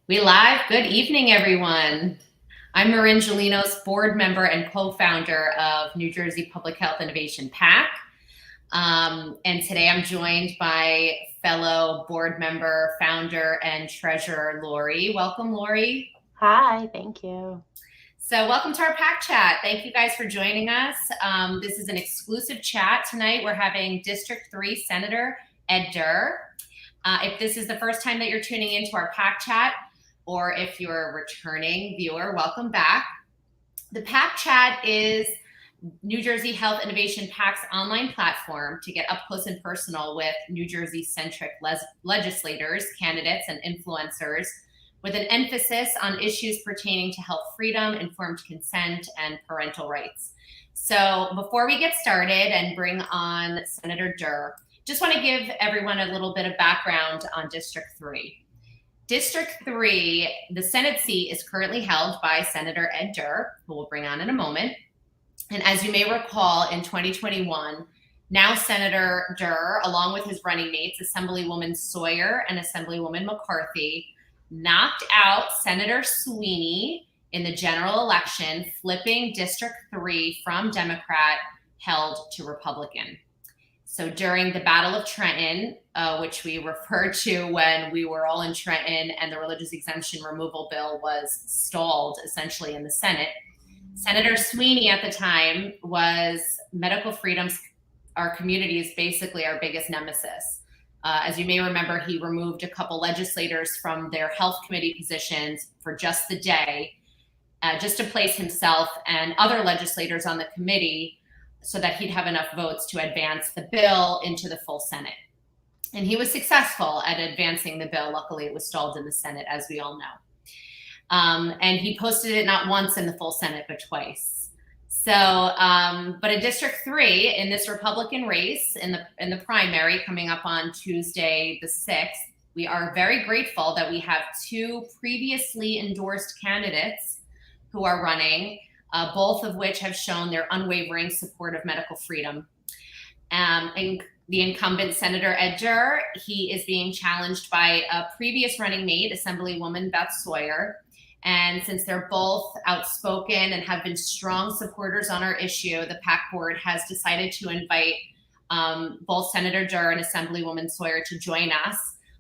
We live. Good evening, everyone. I'm Marin, Jalinos, board member and co-founder of New Jersey Public Health Innovation PAC. And today I'm joined by fellow board member, founder, and treasurer, Lori. Welcome, Lori. Hi, thank you. So welcome to our PAC chat. Thank you guys for joining us. This is an exclusive chat tonight. We're having District 3 Senator Ed Durr. If this is the first time that you're tuning into our PAC chat, or if you're a returning viewer, welcome back. The PAC chat is New Jersey Health Innovation PAC's online platform to get up close and personal with New Jersey-centric legislators, candidates, and influencers, with an emphasis on issues pertaining to health freedom, informed consent, and parental rights. So before we get started and bring on Senator Durr, just want to give everyone a little bit of background on District 3. District 3, the Senate seat is currently held by Senator Ed Durr, who we'll bring on in a moment. And as you may recall, in 2021, now Senator Durr, along with his running mates, Assemblywoman Sawyer and Assemblywoman McCarthy, knocked out Senator Sweeney in the general election, flipping District 3 from Democrat held to Republican. So during the Battle of Trenton, which we referred to when we were all in Trenton and the religious exemption removal bill was stalled essentially in the Senate, Senator Sweeney at the time was medical freedoms. Our community is basically our biggest nemesis. As you may remember, he removed a couple legislators from their health committee positions for just the day, just to place himself and other legislators on the committee so that he'd have enough votes to advance the bill into the full Senate. And he was successful at advancing the bill. Luckily, it was stalled in the Senate, as we all know. And he posted it not once in the full Senate, but twice. So, but in District 3, in this Republican race, in the primary coming up on Tuesday the 6th, we are very grateful that we have two previously endorsed candidates who are running, both of which have shown their unwavering support of medical freedom. And the incumbent Senator Ed Durr, he is being challenged by a previous running mate, Assemblywoman Beth Sawyer. And since they're both outspoken and have been strong supporters on our issue, the PAC board has decided to invite both Senator Durr and Assemblywoman Sawyer to join us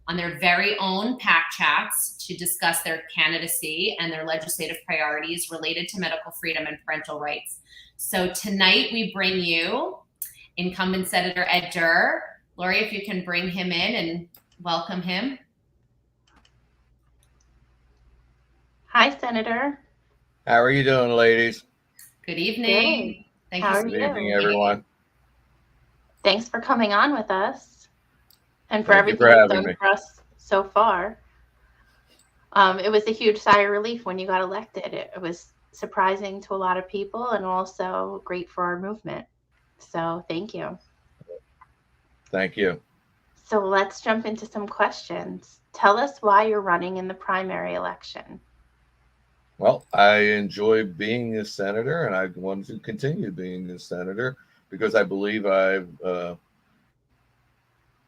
on their very own PAC chats to discuss their candidacy and their legislative priorities related to medical freedom and parental rights. So tonight we bring you incumbent Senator Ed Durr. Lori, if you can bring him in and welcome him. Hi, Senator. How are you doing, ladies? Good evening. Good. How are you? Good evening, everyone. Thanks for coming on with us and for Thank you everything for you've having done me. for us so far. It was a huge sigh of relief when you got elected. It was surprising to a lot of people and also great for our movement. So thank you. Thank you. So let's jump into some questions. Tell us why you're running in the primary election. Well, I enjoy being a senator, and I want to continue being a senator because I believe I've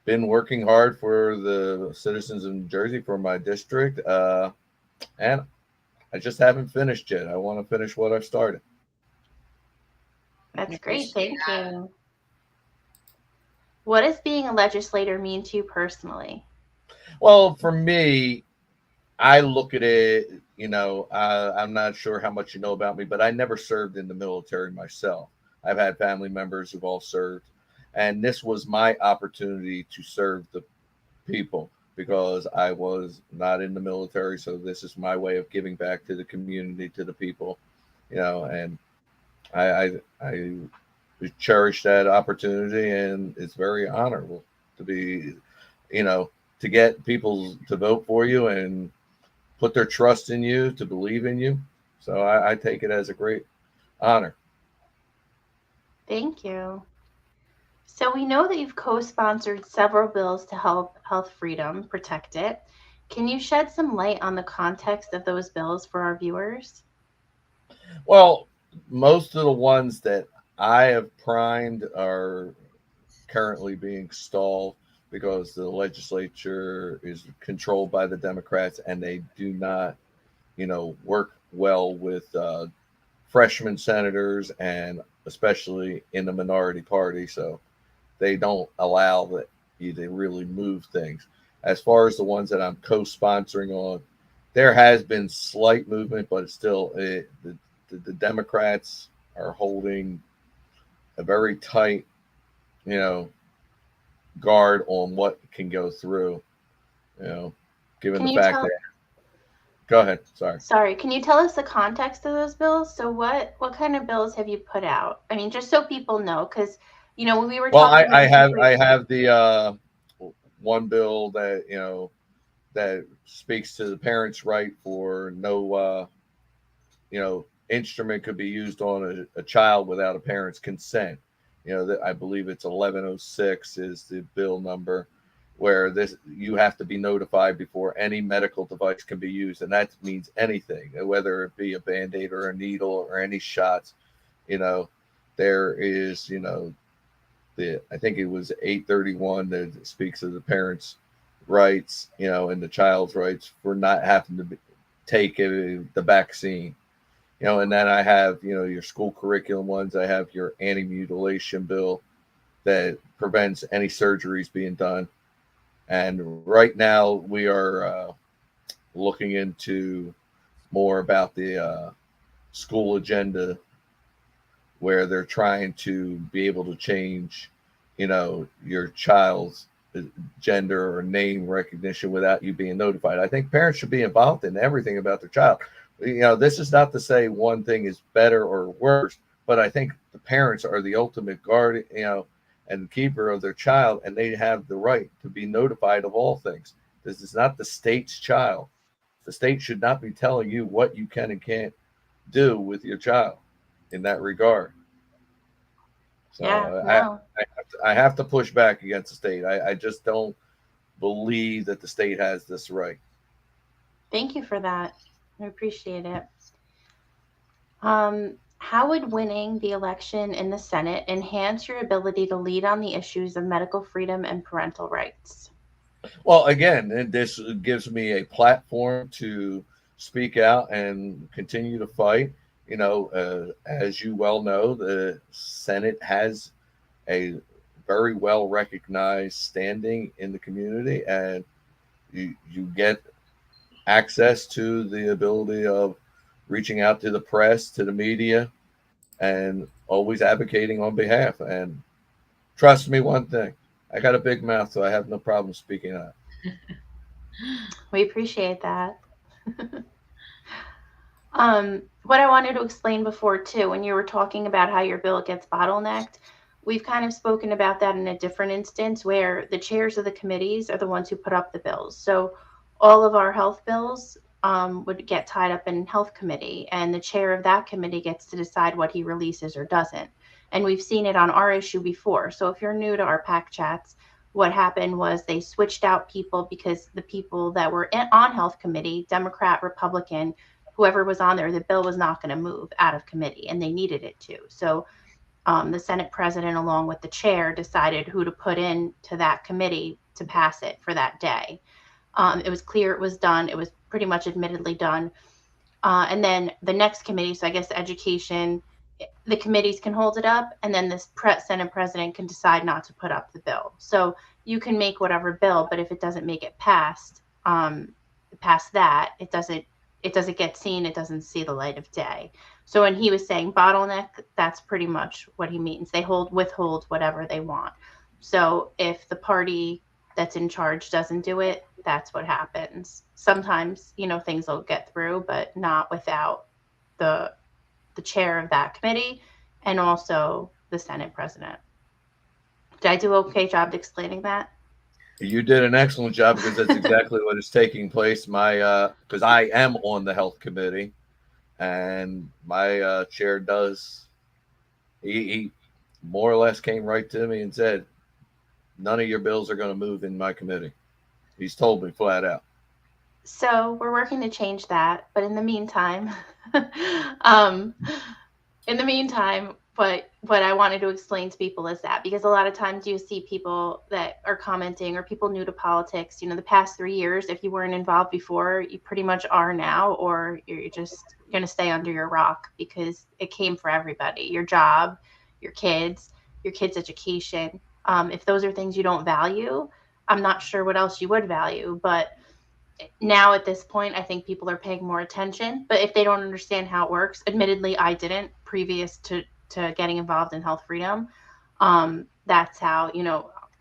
been working hard for the citizens of New Jersey, for my district, and I just haven't finished yet. I want to finish what I've started. That's great. Thank you. What does being a legislator mean to you personally? Well, for me, I look at it, I'm not sure how much you know about me, but I never served in the military myself. I've had family members who've all served, and this was my opportunity to serve the people because I was not in the military. So this is my way of giving back to the community, to the people, and I cherish that opportunity, and it's very honorable to be, to get people to vote for you and put their trust in you, to believe in you. So I take it as a great honor. Thank you. So we know that you've co-sponsored several bills to help health freedom, protect it. Can you shed some light on the context of those bills for our viewers? Well, most of the ones that I have primed are currently being stalled because the legislature is controlled by the Democrats and they do not, work well with freshman senators and especially in the minority party. So they don't allow you to really move things. As far as the ones that I'm co-sponsoring on, there has been slight movement, but it's still the Democrats are holding a very tight, guard on what can go through, given the fact that. Go ahead. Sorry. Can you tell us the context of those bills? So what kind of bills have you put out? I mean, just so people know, because when we were talking. I have the one bill that that speaks to the parents' right for no instrument could be used on a child without a parent's consent. That I believe it's 1106 is the bill number, where you have to be notified before any medical device can be used, and that means anything, whether it be a Band-Aid or a needle or any shots. There is I think it was 831 that speaks of the parents' rights, and the child's rights for not having to take the vaccine. And then I have, your school curriculum ones. I have your anti-mutilation bill that prevents any surgeries being done. And right now we are looking into more about the school agenda, where they're trying to be able to change, your child's gender or name recognition without you being notified. I think parents should be involved in everything about their child. This is not to say one thing is better or worse, but I think the parents are the ultimate guardian, and keeper of their child, and they have the right to be notified of all things. This is not the state's child. The state should not be telling you what you can and can't do with your child in that regard. So I have to push back against the state. I just don't believe that the state has this right. Thank you for that. I appreciate it. How would winning the election in the Senate enhance your ability to lead on the issues of medical freedom and parental rights? Well, again, this gives me a platform to speak out and continue to fight. As you well know, the Senate has a very well recognized standing in the community, and you get access to the ability of reaching out to the press, to the media, and always advocating on behalf. And trust me, one thing, I got a big mouth, so I have no problem speaking out. We appreciate that. What I wanted to explain before too, when you were talking about how your bill gets bottlenecked, we've kind of spoken about that in a different instance, where the chairs of the committees are the ones who put up the bills. So all of our health bills would get tied up in health committee, and the chair of that committee gets to decide what he releases or doesn't. And we've seen it on our issue before. So if you're new to our PAC chats, what happened was they switched out people because the people that were on health committee, Democrat, Republican, whoever was on there, the bill was not going to move out of committee, and they needed it to. So the Senate president, along with the chair, decided who to put in to that committee to pass it for that day. It was clear it was done. It was pretty much admittedly done. And then the next committee, so I guess education, the committees can hold it up, and then this Senate president can decide not to put up the bill. So you can make whatever bill, but if it doesn't make it past that, it doesn't get seen. It doesn't see the light of day. So when he was saying bottleneck, that's pretty much what he means. They withhold whatever they want. So if the party that's in charge doesn't do it, that's what happens. Sometimes, things will get through, but not without the chair of that committee and also the Senate president. Did I do an okay job explaining that? You did an excellent job, because that's exactly what is taking place. Because I am on the health committee, and my chair he more or less came right to me and said, none of your bills are going to move in my committee. He's told me flat out. So we're working to change that. But in the meantime, but what I wanted to explain to people is that, because a lot of times you see people that are commenting, or people new to politics, the past 3 years, if you weren't involved before, you pretty much are now, or you're just going to stay under your rock, because it came for everybody. Your job, your kids education. If those are things you don't value, I'm not sure what else you would value. But now at this point, I think people are paying more attention. But if they don't understand how it works, admittedly, I didn't previous to getting involved in health freedom. That's how,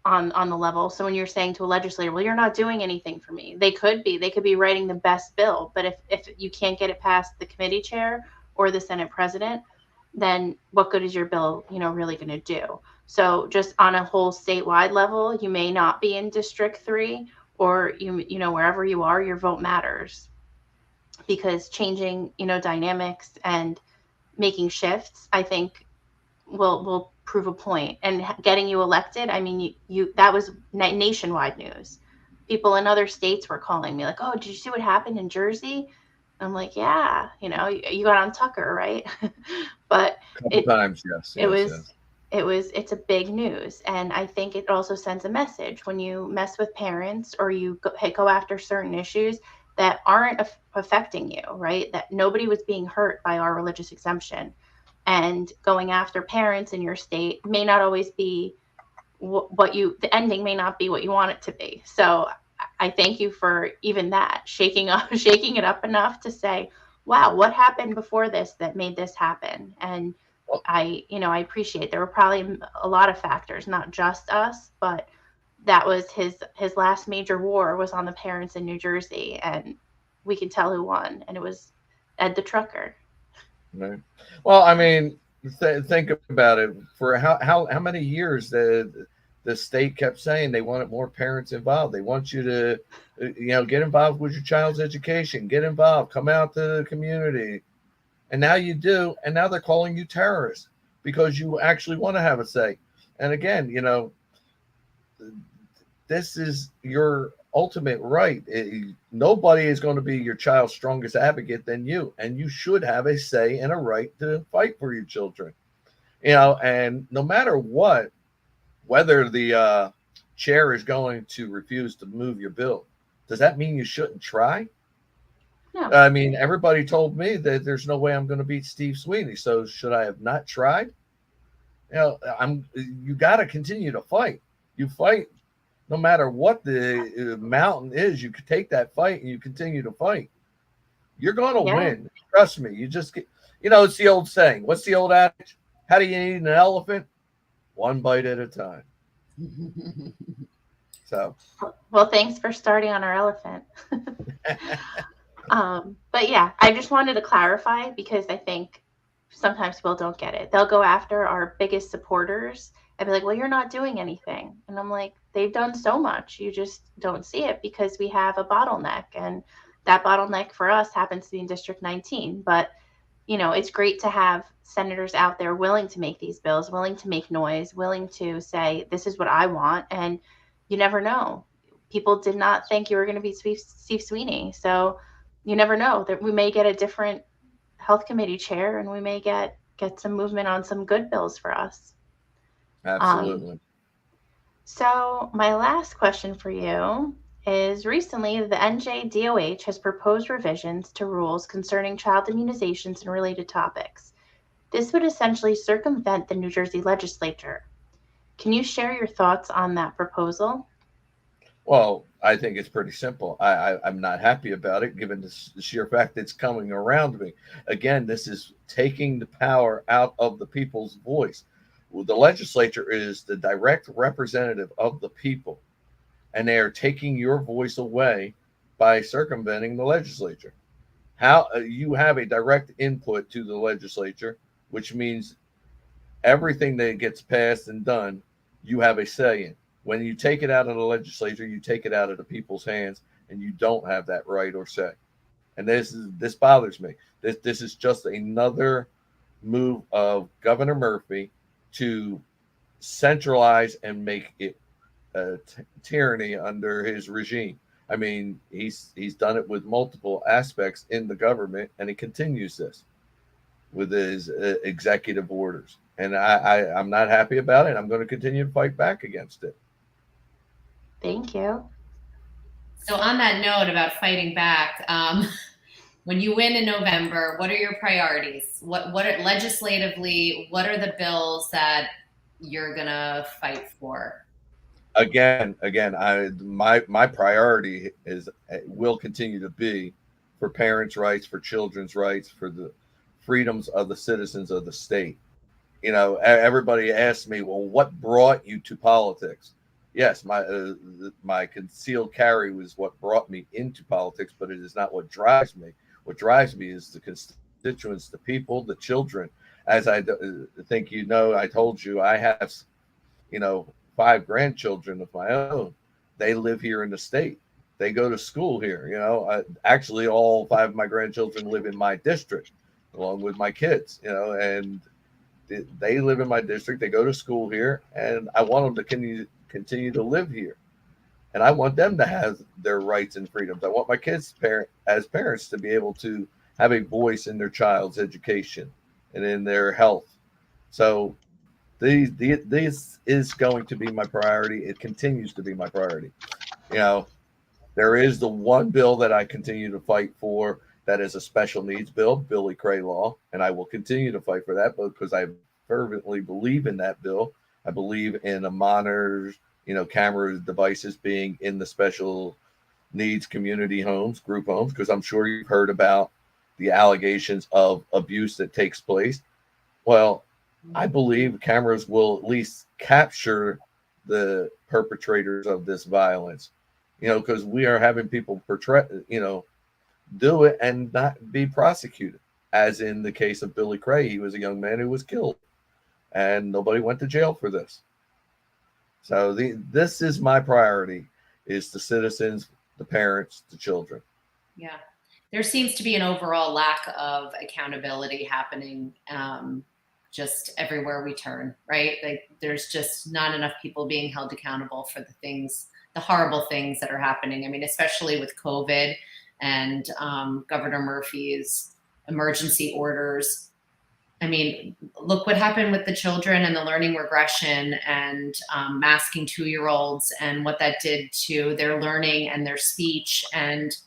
on the level. So when you're saying to a legislator, well, you're not doing anything for me, they could be writing the best bill. But if you can't get it past the committee chair or the Senate president, then what good is your bill, really going to do? So just on a whole statewide level, you may not be in District 3, or wherever you are, your vote matters, because changing, dynamics and making shifts, I think will prove a point. And getting you elected, I mean, you that was nationwide news. People in other states were calling me like, oh, did you see what happened in Jersey? I'm like, yeah, you got on Tucker, right? But Sometimes, yes. It's a big news. And I think it also sends a message when you mess with parents, or you go after certain issues that aren't affecting you, right? That nobody was being hurt by our religious exemption. And going after parents in your state may not always be the ending may not be what you want it to be. So I thank you for even that, shaking it up enough to say, wow, what happened before this that made this happen? And I appreciate, there were probably a lot of factors, not just us, but that was his last major war was on the parents in New Jersey, and we can tell who won, and it was Ed the trucker. Right. Well, I mean, think about it. For how many years the state kept saying they wanted more parents involved. They want you to, get involved with your child's education, get involved, come out to the community. And now you do. And now they're calling you terrorists because you actually want to have a say. And again, this is your ultimate right. Nobody is going to be your child's strongest advocate than you. And you should have a say and a right to fight for your children. And no matter what, whether the chair is going to refuse to move your bill, does that mean you shouldn't try? No. I mean, everybody told me that there's no way I'm going to beat Steve Sweeney. So should I have not tried? You got to continue to fight. You fight no matter what the mountain is. You could take that fight and you continue to fight. You're going to win. Trust me. You just get, it's the old saying. What's the old adage? How do you eat an elephant? One bite at a time. So, well, thanks for starting on our elephant. But yeah, I just wanted to clarify, because I think sometimes people don't get it. They'll go after our biggest supporters and be like, well, you're not doing anything. And I'm like, they've done so much. You just don't see it because we have a bottleneck. And that bottleneck for us happens to be in District 19. But it's great to have senators out there willing to make these bills, willing to make noise, willing to say, this is what I want. And you never know. People did not think you were going to be Steve Sweeney. So you never know, that we may get a different health committee chair, and we may get some movement on some good bills for us. Absolutely. So my last question for you is, recently the NJDOH has proposed revisions to rules concerning child immunizations and related topics. This would essentially circumvent the New Jersey legislature. Can you share your thoughts on that proposal? Well, I think it's pretty simple. I'm not happy about it, given the sheer fact that it's coming around me. Again, this is taking the power out of the people's voice. Well, the legislature is the direct representative of the people, and they are taking your voice away by circumventing the legislature. How you have a direct input to the legislature, which means everything that gets passed and done, you have a say in. When you take it out of the legislature, you take it out of the people's hands, and you don't have that right or say. And this bothers me. This is just another move of Governor Murphy to centralize and make it tyranny under his regime. I mean, he's done it with multiple aspects in the government, and he continues this with his executive orders. And I'm not happy about it. I'm going to continue to fight back against it. Thank you. So on that note about fighting back, when you win in November, what are your priorities? What are, legislatively, what are the bills that you're gonna fight for? Again, my priority will continue to be for parents' rights, for children's rights, for the freedoms of the citizens of the state. You know, everybody asks me, well, what brought you to politics? Yes, my concealed carry was what brought me into politics, but it is not what drives me. What drives me is the constituents, the people, the children. As I think you know, I told you I have, 5 grandchildren of my own. They live here in the state. They go to school here. Actually, all 5 of my grandchildren live in my district, along with my kids. And they live in my district. They go to school here, and I want them to continue to live here. And I want them to have their rights and freedoms. I want my kids, as parents, to be able to have a voice in their child's education and in their health. So this is going to be my priority. It continues to be my priority. There is the one bill that I continue to fight for that is a special needs bill, Billy Cray law, and I will continue to fight for that because I fervently believe in that bill. I believe in the monitors, camera devices being in the special needs community homes, group homes, because I'm sure you've heard about the allegations of abuse that takes place. Well, I believe cameras will at least capture the perpetrators of this violence, because we are having people do it and not be prosecuted. As in the case of Billy Cray, he was a young man who was killed and nobody went to jail for this. So this is my priority, is the citizens, the parents, the children. Yeah. There seems to be an overall lack of accountability happening just everywhere we turn, right? There's just not enough people being held accountable for the horrible things that are happening. I mean, especially with COVID and Governor Murphy's emergency orders. I mean, look what happened with the children and the learning regression and masking 2-year-olds and what that did to their learning and their speech and,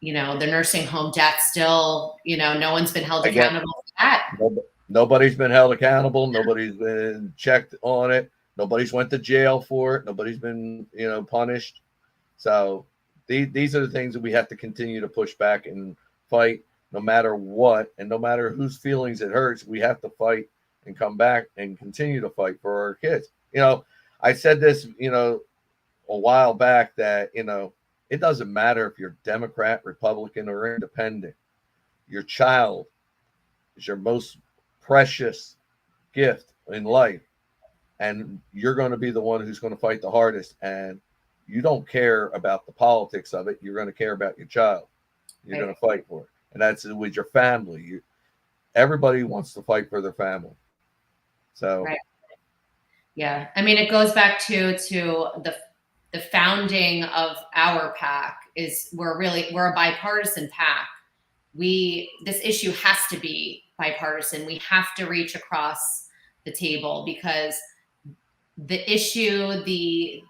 the nursing home death still, no one's been held accountable for that. Nobody's been held accountable. Nobody's been checked on it. Nobody's went to jail for it. Nobody's been, punished. So these are the things that we have to continue to push back and fight. No matter what, and no matter whose feelings it hurts, we have to fight and come back and continue to fight for our kids. I said this, a while back that, it doesn't matter if you're Democrat, Republican, or independent. Your child is your most precious gift in life. And you're going to be the one who's going to fight the hardest. And you don't care about the politics of it. You're going to care about your child. You're going to fight for it. And that's with your family. Everybody wants to fight for their family. So, right. Yeah. I mean, it goes back to the founding of our PAC is we're a bipartisan PAC. This issue has to be bipartisan. We have to reach across the table because the issue, the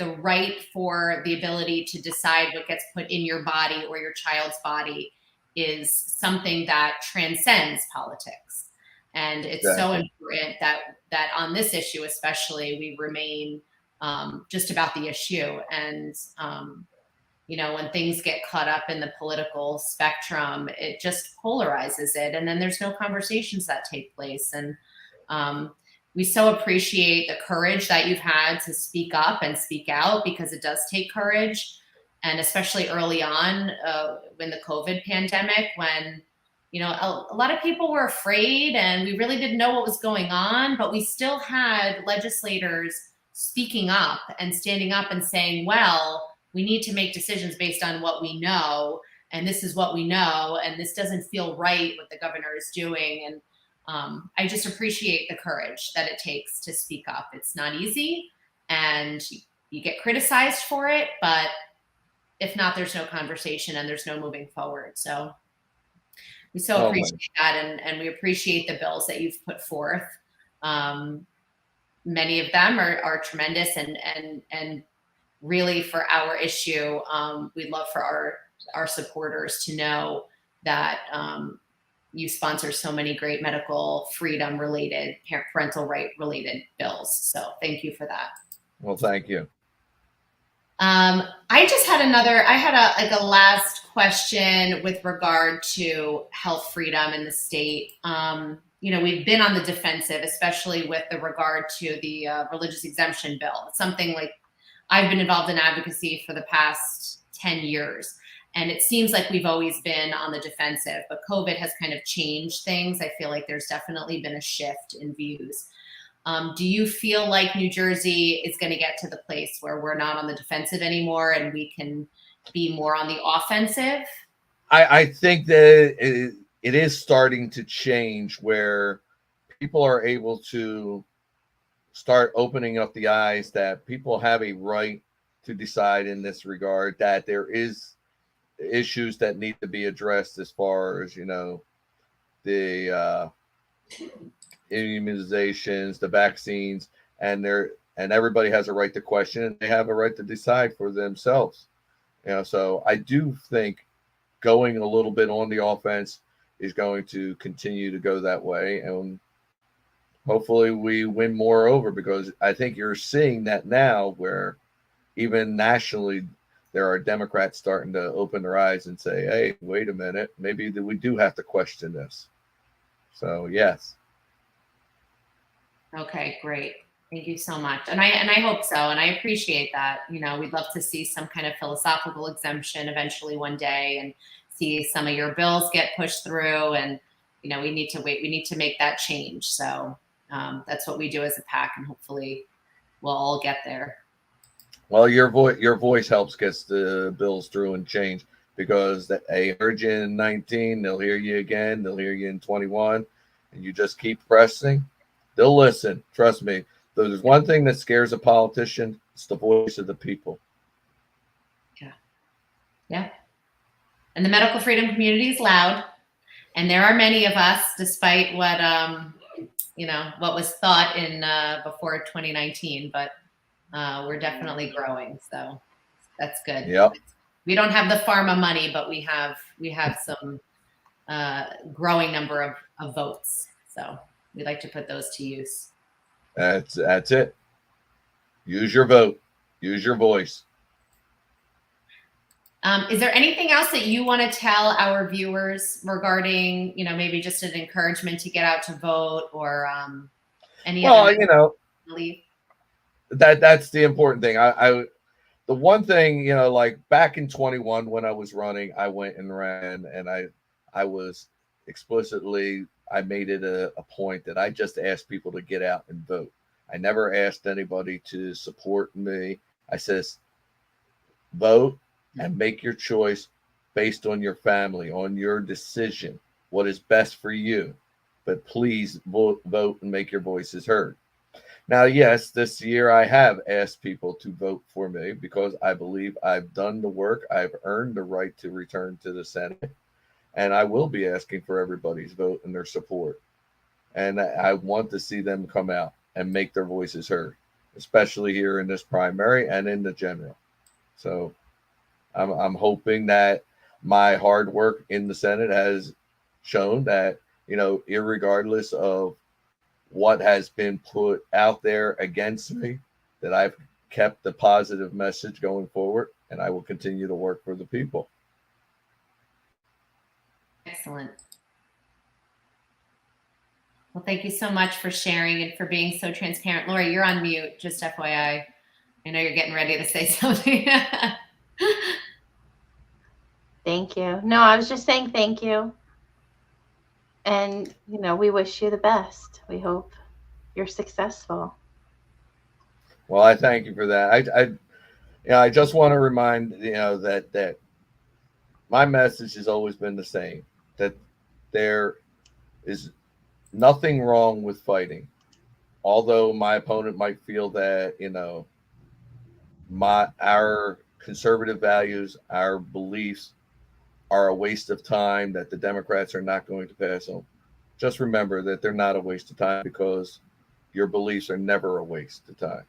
right for the ability to decide what gets put in your body or your child's body is something that transcends politics. And it's so important that on this issue, especially, we remain just about the issue. And, when things get caught up in the political spectrum, it just polarizes it. And then there's no conversations that take place. And we so appreciate the courage that you've had to speak up and speak out, because it does take courage. And especially early on in the COVID pandemic, when, a lot of people were afraid and we really didn't know what was going on, but we still had legislators speaking up and standing up and saying, well, we need to make decisions based on what we know. And this is what we know. And this doesn't feel right what the governor is doing. And I just appreciate the courage that it takes to speak up. It's not easy and you get criticized for it, but if not, there's no conversation and there's no moving forward. So We so appreciate that, and we appreciate the bills that you've put forth. Many of them are tremendous, and really for our issue, we'd love for our supporters to know that you sponsor so many great medical freedom related, parental right related bills. So thank you for that. Well, thank you. I just had a last question with regard to health freedom in the state. We've been on the defensive, especially with the regard to the religious exemption bill. It's something like I've been involved in advocacy for the past 10 years. And it seems like we've always been on the defensive, but COVID has kind of changed things. I feel like there's definitely been a shift in views. Do you feel like New Jersey is going to get to the place where we're not on the defensive anymore and we can be more on the offensive? I think that it is starting to change where people are able to start opening up the eyes that people have a right to decide in this regard, that there is issues that need to be addressed as far as, the immunizations, the vaccines, and everybody has a right to question, and they have a right to decide for themselves. So I do think going a little bit on the offense is going to continue to go that way, and hopefully we win more over, because I think you're seeing that now where even nationally there are Democrats starting to open their eyes and say, hey, wait a minute, maybe we do have to question this. So yes. Okay, great. Thank you so much. And I hope so. And I appreciate that. We'd love to see some kind of philosophical exemption eventually one day and see some of your bills get pushed through. And, we need to wait. We need to make that change. So that's what we do as a PAC, and hopefully we'll all get there. Well, your voice helps get the bills through and change, because they heard you in 19, they'll hear you again, they'll hear you in 21, and you just keep pressing. They'll listen. Trust me. There's one thing that scares a politician. It's the voice of the people. Yeah. And the medical freedom community is loud. And there are many of us, despite what was thought in before 2019, but we're definitely growing. So that's good. Yep. We don't have the pharma money, but we have some growing number of votes. So we'd like to put those to use. That's it. Use your vote. Use your voice. Is there anything else that you want to tell our viewers regarding, maybe just an encouragement to get out to vote, or any other? That's the important thing. The one thing, like back in 21 when I was running, I went and ran, and I was explicitly, I made it a point that I just asked people to get out and vote. I never asked anybody to support me. I says, vote and make your choice based on your family, on your decision, what is best for you. But please vote and make your voices heard. Now, yes, this year I have asked people to vote for me because I believe I've done the work. I've earned the right to return to the Senate, and I will be asking for everybody's vote and their support. And I want to see them come out and make their voices heard, especially here in this primary and in the general. So I'm hoping that my hard work in the Senate has shown that, irregardless of what has been put out there against me, that I've kept the positive message going forward, and I will continue to work for the people. Excellent. Well, thank you so much for sharing and for being so transparent. Lori, you're on mute, just FYI. I know you're getting ready to say something. Thank you. No, I was just saying thank you. And, we wish you the best. We hope you're successful. Well, I thank you for that. I just want to remind, that my message has always been the same, that there is nothing wrong with fighting. Although my opponent might feel that, our conservative values, our beliefs are a waste of time, that the Democrats are not going to pass them, just remember that they're not a waste of time, because your beliefs are never a waste of time.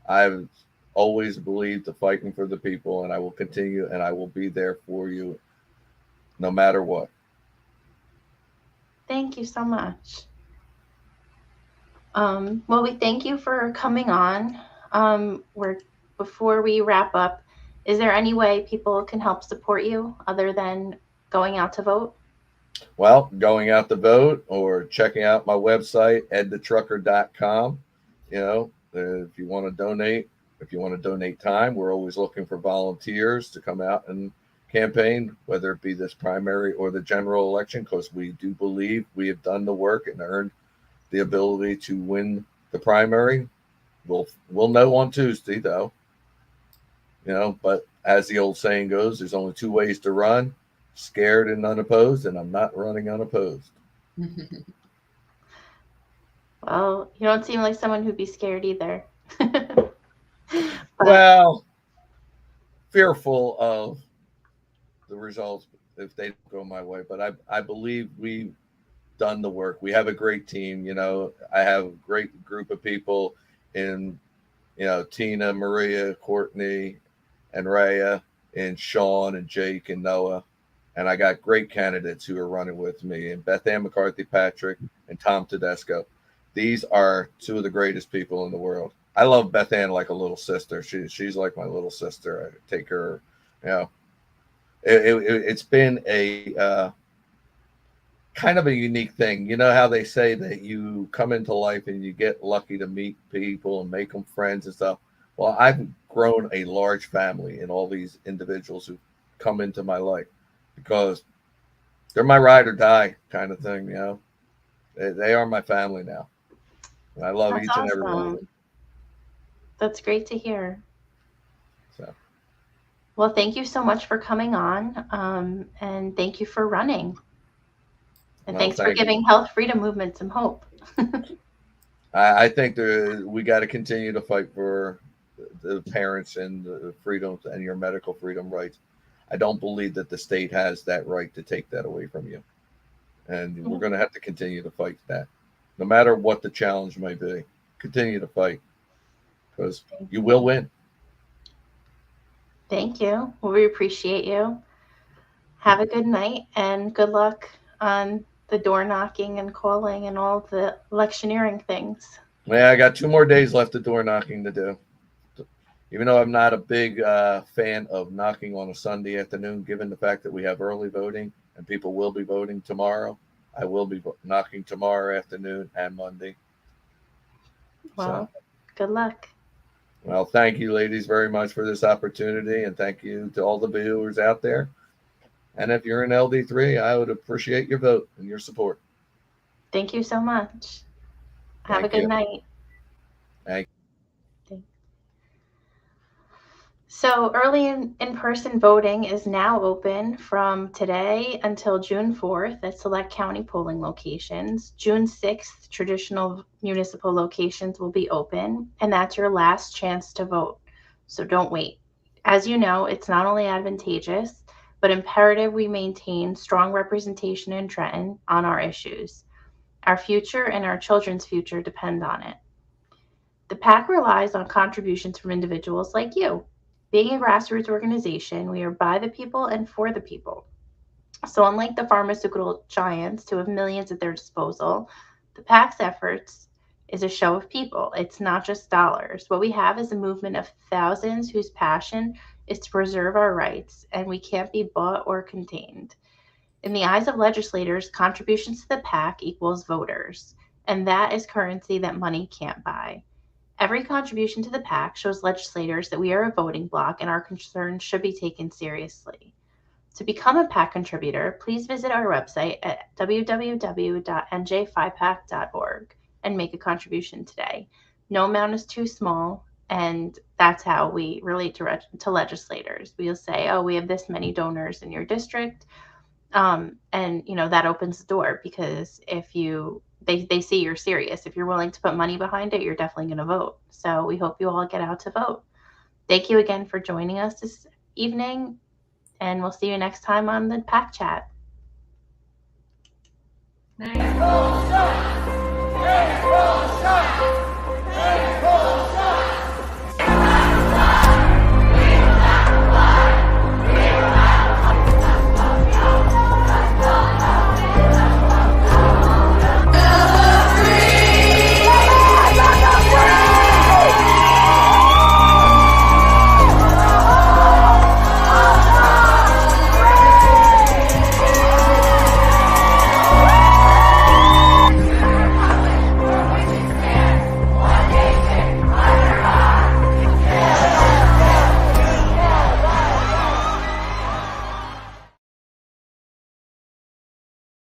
I've always believed the fighting for the people, and I will continue, and I will be there for you no matter what. Thank you so much. Well, we thank you for coming on. Before we wrap up, is there any way people can help support you other than going out to vote? Well, going out to vote or checking out my website, edthetrucker.com. If you want to donate, if you want to donate time, we're always looking for volunteers to come out and campaign, whether it be this primary or the general election, because we do believe we have done the work and earned the ability to win the primary. We'll know on Tuesday, though. But as the old saying goes, there's only two ways to run: scared and unopposed, and I'm not running unopposed. Well, you don't seem like someone who'd be scared either. Well, fearful of the results if they don't go my way. But I believe we've done the work. We have a great team. I have a great group of people in, Tina, Maria, Courtney, and Rhea, and Sean, and Jake, and Noah. And I got great candidates who are running with me, and Beth Ann McCarthy-Patrick and Tom Tedesco. These are two of the greatest people in the world. I love Beth Ann like a little sister. She's like my little sister. I take her, it's been a kind of a unique thing. You know how they say that you come into life and you get lucky to meet people and make them friends and stuff. Well, I've grown a large family in all these individuals who come into my life, because they're my ride or die kind of thing. They are my family now. And I love That's each and every one of them. That's great to hear. So, well, thank you so much for coming on, and thank you for running. And thanks for giving Health Freedom Movement some hope. I think we got to continue to fight for the parents and the freedoms and your medical freedom rights. I don't believe that the state has that right to take that away from you. And we're going to have to continue to fight that. No matter what the challenge may be, continue to fight, because you will win. Thank you. Well, we appreciate you. Have a good night, and good luck on the door knocking and calling and all the electioneering things. Yeah, I got 2 more days left of door knocking to do. Even though I'm not a big fan of knocking on a Sunday afternoon, given the fact that we have early voting and people will be voting tomorrow, I will be knocking tomorrow afternoon and Monday. Well, good luck. Well, thank you, ladies, very much for this opportunity, and thank you to all the viewers out there. And if you're in LD3, I would appreciate your vote and your support. Thank you so much. Have a good night. Thank you. So early in-person voting is now open from today until June 4th at select county polling locations. June 6th, traditional municipal locations will be open, and that's your last chance to vote. So don't wait. As you know, it's not only advantageous, but imperative we maintain strong representation in Trenton on our issues. Our future and our children's future depend on it. The PAC relies on contributions from individuals like you. Being a grassroots organization, we are by the people and for the people. So unlike the pharmaceutical giants who have millions at their disposal, the PAC's efforts is a show of people. It's not just dollars. What we have is a movement of thousands whose passion is to preserve our rights, and we can't be bought or contained. In the eyes of legislators, contributions to the PAC equals voters, and that is currency that money can't buy. Every contribution to the PAC shows legislators that we are a voting bloc and our concerns should be taken seriously. To become a PAC contributor, please visit our website at www.njphipac.org and make a contribution today. No amount is too small, and that's how we relate to legislators. We'll say, oh, we have this many donors in your district, and that opens the door, because if they see you're serious. If you're willing to put money behind it, you're definitely going to vote. So we hope you all get out to vote. Thank you again for joining us this evening, and we'll see you next time on the PAC chat. Nice.